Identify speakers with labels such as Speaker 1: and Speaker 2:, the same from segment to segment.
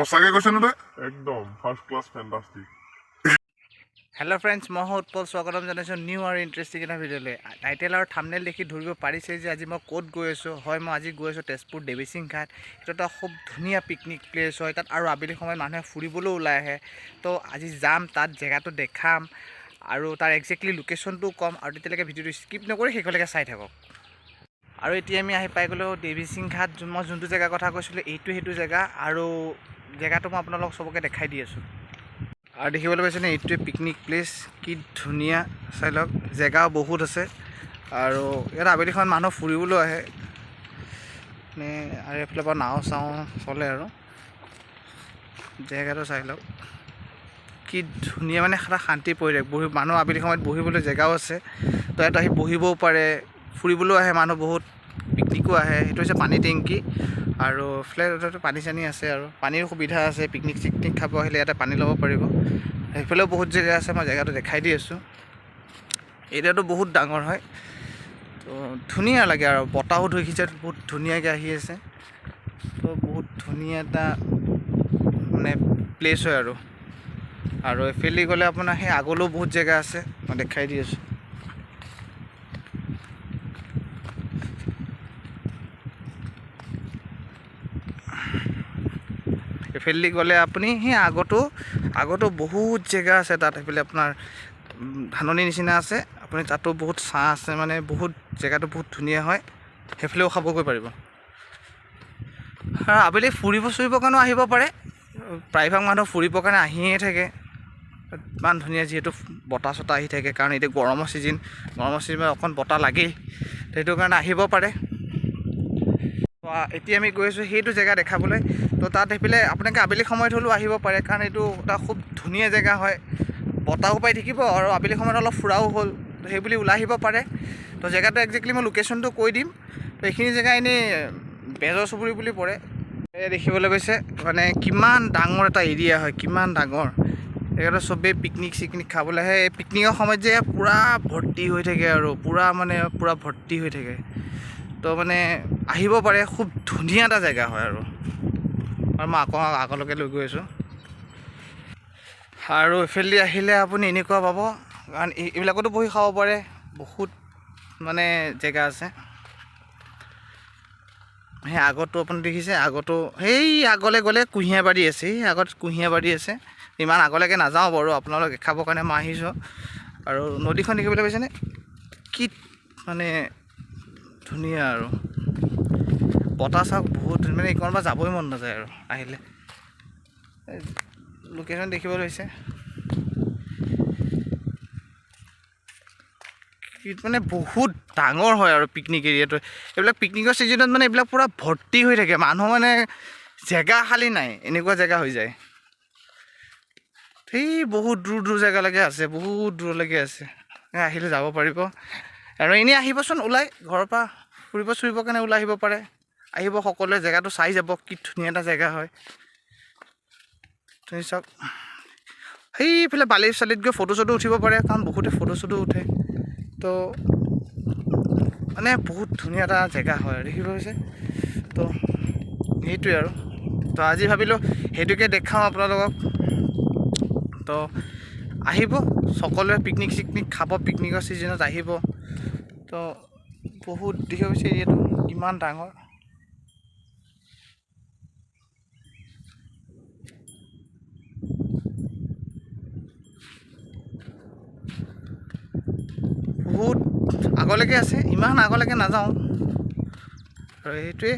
Speaker 1: সঁচাকে কৈছ নে একদম first class fantastic.
Speaker 2: Hello' friends, মই উৎপল স্বাগতম জনাইছোঁ নিউ আৰু ইণ্টাৰেষ্টিং এটা ভিডিঅ'লৈ। টাইটেল আৰু থাম্বনেইল দেখি ধৰিব পাৰিছে যে আজি মই ক'ত গৈ আছোঁ। হয়, মই আজি গৈ আছোঁ তেজপুৰ দেৱীসিং ঘাট। এইটো এটা খুব ধুনীয়া পিকনিক প্লেচ হয়। তাত আৰু আবেলি সময়ত মানুহে ফুৰিবলৈও ওলাই আহে। তো আজি যাম, তাত জেগাটো দেখাম আৰু তাৰ একজেক্টলি লোকেশ্যনটোও ক'ম। আৰু তেতিয়ালৈকে ভিডিঅ'টো স্কিপ নকৰি শেষলৈকে চাই থাকক। আৰু এতিয়া আমি আহি পাই গ'লোঁ দেৱীসিং ঘাট। মই যোনটো জেগাৰ কথা কৈছিলোঁ সেইটো জেগা, আৰু জেগাটো মই আপোনালোকক চবকে দেখাই দি আছোঁ। আৰু দেখিবলৈ পাইছেনে, এইটোৱে পিকনিক প্লেচ। কি ধুনীয়া, চাই লওক। জেগাও বহুত আছে আৰু ইয়াত আবেলি সময়ত মানুহ ফুৰিবলৈ আহে আৰু এইফালৰ পৰা নাও চাও চলে। আৰু জেগাটো চাই লওক, কি ধুনীয়া, মানে এটা শান্তি পৰিৱেশ। মানুহ আবেলি সময়ত বহিবলৈ জেগাও আছে। তো ইয়াত আহি বহিবও পাৰে, ফুৰিবলৈও আহে মানুহ বহুত, পিকনিকো আহে। সেইটো হৈছে পানী টেংকি, আৰু ফ্লেটতো পানী চানী আছে আৰু পানীৰ সুবিধা আছে। পিকনিক চিকনিক খাব আহিলে ইয়াতে পানী ল'ব পাৰিব। সেইফালেও বহুত জেগা আছে, মই জেগাটো দেখাই দি আছোঁ। এৰিয়াটো বহুত ডাঙৰ হয়, তো ধুনীয়া লাগে। আৰু বতাহো দেখিছে বহুত ধুনীয়াকৈ আহি আছে। তো বহুত ধুনীয়া এটা মানে প্লেচ হয়। আৰু এইফালে গ'লে আপোনাৰ সেই আগলৈও বহুত জেগা আছে, মই দেখাই দি আছোঁ। এইফালেদি গ'লে আপুনি সেই আগতো বহুত জেগা আছে। তাত সেইফালে আপোনাৰ ধাননি নিচিনা আছে, আপুনি তাতো বহুত ছাঁ আছে, মানে বহুত জেগাটো বহুত ধুনীয়া হয়। সেইফালেও খাবগৈ পাৰিব। আবেলি ফুৰিব চুৰিবৰ কাৰণেও আহিব পাৰে। প্ৰায়ভাগ মানুহ ফুৰিবৰ কাৰণে আহিয়ে থাকে। ইমান ধুনীয়া, যিহেতু বতাহ চতাহ আহি থাকে, কাৰণ এতিয়া গৰমৰ ছিজনত অকণ বতাহ লাগেই, সেইটো কাৰণে আহিব পাৰে। এতিয়া আমি গৈ আছোঁ সেইটো জেগা দেখাবলৈ। তো তাত সেইফালে আপোনালোকে আবেলি সময়ত হ'লেও আহিব পাৰে, কাৰণ এইটো এটা খুব ধুনীয়া জেগা হয়। বতাহো পাই থাকিব আৰু আবেলি সময়ত অলপ ফুৰাও হ'ল, তো সেইবুলি ওলাই আহিব পাৰে। তো জেগাটো একজেক্টলি মই লোকেশ্যনটো কৈ দিম। তো এইখিনি জেগা এনেই বেজৰ চুবুৰী বুলি পৰে। দেখিবলৈ পাইছে মানে কিমান ডাঙৰ এটা এৰিয়া হয়, কিমান ডাঙৰ। জেগাটো চবেই পিকনিক চিকনিক খাবলৈ আহে। এই পিকনিকৰ সময়ত যে পূৰা ভৰ্তি হৈ থাকে, আৰু পূৰা ভৰ্তি হৈ থাকে। তো মানে আহিব পাৰে, খুব ধুনীয়া এটা জেগা হয়। আৰু মই আগলৈকে লৈ গৈ আছোঁ। আৰু এইফালেদি আহিলে আপুনি এনেকুৱা পাব, কাৰণ এইবিলাকতো বহি খাব পাৰে। বহুত মানে জেগা আছে। সেই আগতো আপুনি দেখিছে, আগতো সেই আগলৈ গ'লে কুঁহিয়াবাৰী আছে। সেই আগত কুঁহিয়াবাৰী আছে। ইমান আগলৈকে নাযাওঁ বাৰু, আপোনালোক দেখাবৰ কাৰণে মই আহিছোঁ। আৰু নদীখন দেখিবলৈ পাইছেনে, কি মানে ধুনীয়া। আৰু বতাহ চাওক বহুত, মানে এইকণৰ পৰা যাবই মন নাযায় আৰু আহিলে। লোকেশ্যন দেখিবলৈ হৈছে, মানে বহুত ডাঙৰ হয় আৰু পিকনিক এৰিয়াটো। এইবিলাক পিকনিকৰ ছিজনত মানে এইবিলাক পূৰা ভৰ্তি হৈ থাকে মানুহ, মানে জেগা খালী নাই, এনেকুৱা জেগা হৈ যায়। সেই বহুত দূৰ জেগালৈকে আছে, বহুত দূৰলৈকে আছে। আহিলে যাব পাৰিব। আৰু এনেই আহিবচোন ওলাই, ঘৰৰ পৰা ফুৰিব চুৰিবৰ কাৰণে ওলাই আহিব পাৰে। আহিব সকলোৱে, জেগাটো চাই যাব, কি ধুনীয়া এটা জেগা হয়। তুমি চাওক, সেইফালে বালি চালিত গৈ ফটো চটো উঠিব পাৰে, কাৰণ বহুতে ফটো চটো উঠে। তো মানে বহুত ধুনীয়া এটা জেগা হয়, দেখিব হৈছে। তো সেইটোৱে আৰু। তো আজি ভাবিলোঁ সেইটোকে দেখাওঁ আপোনালোকক। তো আহিব সকলোৱে, পিকনিক চিকনিক খাব, পিকনিকৰ ছিজনত আহিব। তো বহুত দেখিব হৈছে এৰিয়াটো কিমান ডাঙৰ। বহুত আগলৈকে আছে, ইমান আগলৈকে নাযাওঁ। আৰু সেইটোৱে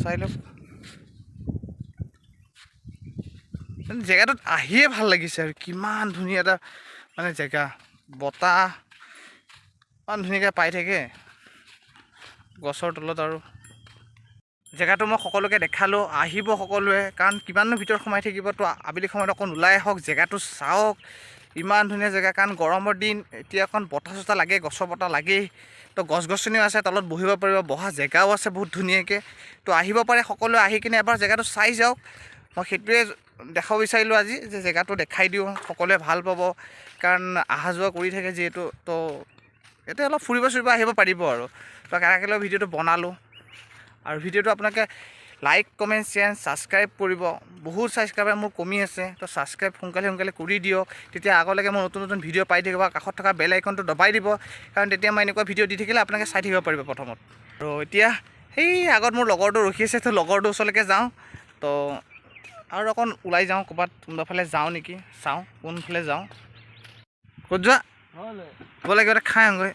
Speaker 2: চাই লওক, জেগাটোত আহিয়ে ভাল লাগিছে। আৰু কিমান ধুনীয়া এটা মানে জেগা, বতাহ ইমান ধুনীয়াকৈ পাই থাকে গছৰ তলত। আৰু জেগাটো মই সকলোকে দেখালোঁ, আহিব সকলোৱে, কাৰণ কিমাননো ভিতৰত সোমাই থাকিব। তো আবেলি সময়ত অকণ ওলাই আহক, জেগাটো চাওক, ইমান ধুনীয়া জেগা। কাৰণ গৰমৰ দিন, এতিয়া অকণ বতাহ চতাহ লাগে, গছৰ বতাহ লাগেই। তো গছ গছনিও আছে, তলত বহিব পাৰিব, বহা জেগাও আছে বহুত ধুনীয়াকৈ। তো আহিব পাৰে সকলোৱে, আহি কিনে এবাৰ জেগাটো চাই যাওক। মই সেইটোৱে দেখাব বিচাৰিলোঁ আজি, যে জেগাটো দেখাই দিওঁ, সকলোৱে ভাল পাব। কাৰণ অহা যোৱা কৰি থাকে যিহেতু, তো ইয়াতে অলপ ফুৰিব চুৰিব আহিব পাৰিব। আৰু তো একেলগে ভিডিঅ'টো বনালোঁ। আৰু ভিডিঅ'টো আপোনালোকে লাইক কমেণ্ট শ্বেয়াৰ ছাবস্ক্ৰাইব কৰিব। বহুত ছাবস্ক্ৰাইবাৰ মোৰ কমি আছে, তো ছাবস্ক্ৰাইব সোনকালে কৰি দিয়ক। তেতিয়া আগলৈকে মই নতুন ভিডিঅ' পাই থাকিব। কাষত থকা বেল আইকনটো দবাই দিব, কাৰণ তেতিয়া মই এনেকুৱা ভিডিঅ' দি থাকিলে আপোনালোকে চাই থাকিব পাৰিব প্ৰথমত। আৰু এতিয়া সেই আগত মোৰ লগৰটো ৰখি আছে, তো লগৰটোৰ ওচৰলৈকে যাওঁ। তো আৰু অকণ ওলাই যাওঁ, ক'ৰবাত কোনোবাফালে যাওঁ নেকি, চাওঁ কোনফালে যাওঁ। ক'ত যোৱা? ব'লা কিবা এটা খাই আহোঁগৈ।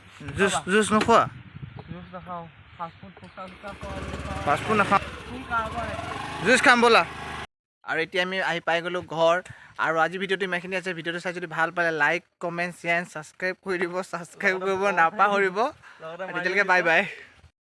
Speaker 2: জুচ নোখোৱা? ফাষ্টফুড নাখাওঁ, জুচ খাম ব'লা। আৰু এতিয়া আমি আহি পাই গ'লোঁ ঘৰ। আৰু আজি ভিডিঅ'টো ইমানখিনি আছে। ভিডিঅ'টো চাই যদি ভাল পালে লাইক কমেণ্ট শ্বেয়াৰ ছাবস্ক্ৰাইব কৰি দিব, ছাবস্ক্ৰাইব কৰিব নাপাহৰিব। তেতিয়ালৈকে বাই বাই।